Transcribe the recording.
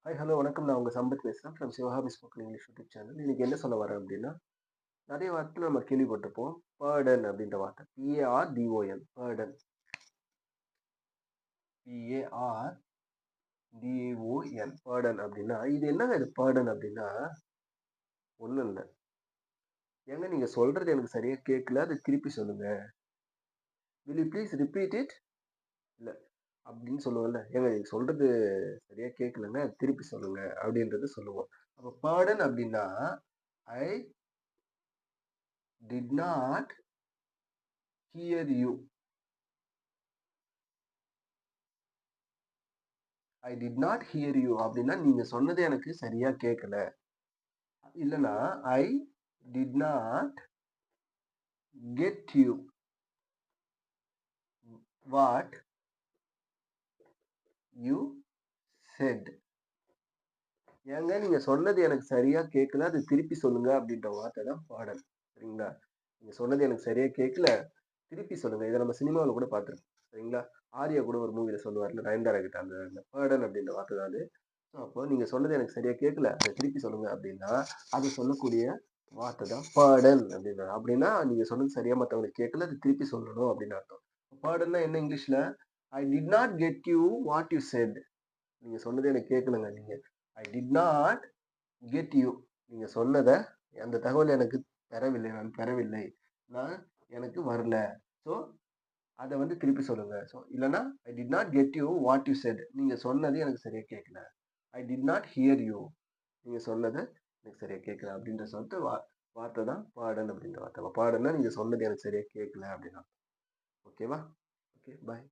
Hi, hello, வணக்கம். நான் உங்க சம்பத் பேசுறேன் ஃப்ரம் சிவகாபி ஸ்போக்கன் இங்கிலீஷ் யூடியூப் சேனல். இன்னைக்கு என்ன சொல்ல வரேன் அப்படின்னா, நெறைய வார்த்தை நம்ம கேள்விப்பட்டிருப்போம். பர்டன் அப்படின்ற வார்த்தை. பிஏஆர்டிஓஎன் பர்டன். பிஏஆர்டிஓஎன் பர்டன் அப்படின்னா, இது என்னங்க இது பர்டன் அப்படின்னா, ஒண்ணும் இல்ல. ஏங்க நீங்க சொல்றது எனக்கு சரியா கேட்கல. அத திருப்பி சொல்லுங்க. Will you please repeat it? இல்ல அப்படின்னு சொல்லுவோம்ல. ஏங்க நீங்க சொல்றது சரியா கேட்கலங்க. திருப்பி சொல்லுங்க அப்படின்றத சொல்லுவோம். அப்ப பர்டன் அப்படின்னா, I did not here you. I did not here you அப்படின்னா, நீங்க சொன்னது எனக்கு சரியா கேட்கல. இல்லன்னா, I did not get you what you said. ஏங்க நீங்க சொன்னது எனக்கு சரியா கேட்கல. அது திருப்பி சொல்லுங்க அப்படின்ற வார்த்தை தான் பாடல். சரிங்களா? நீங்க சொன்னது எனக்கு சரியா கேட்கல. திருப்பி சொல்லுங்க. இத நம்ம சினிமாவுல கூட பார்த்திருப்போம். சரிங்களா? ஆர்யா கூட ஒரு மூவில சொல்லுவார்ல நயன்தாரா கிட்ட அந்த அந்த பாடல் அப்படின்ற வார்த்தை தான் அது. அப்போ நீங்க சொன்னது எனக்கு சரியா கேட்கல. அத திருப்பி சொல்லுங்க அப்படின்னா, அது சொல்லக்கூடிய வார்த்தை தான் பாடல் அப்படின்னா. அப்படின்னா நீங்க சொன்னது சரியா மத்தவங்களுக்கு கேட்கல. அது திருப்பி சொல்லணும் அப்படின்னு அர்த்தம். பாடல்னா என்ன இங்கிலீஷ்ல? I did not get you what you said. நீங்க சொன்னது எனக்கு கேட்கலங்க. நீங்க I did not get you. நீங்க சொன்னத அந்த தகவல் எனக்கு பெறவில்லை. நான் பெறவில்லை. நான் எனக்கு வரல. ஸோ அத வந்து திருப்பி சொல்லுங்க. இல்லன்னா I did not get you what you said. நீங்க சொன்னது எனக்கு சரியா கேட்கல. I did not here you. நீங்க சொன்னத எனக்கு சரியா கேட்கல அப்படின்ற சொல்லிட்டு வார்த்தை தான் பாடல் அப்படின்ற வார்த்தை. பாடல்னா நீங்க சொன்னது எனக்கு சரியா கேட்கல அப்படின்னா. ஓகேவா? ஓகே. பாய்.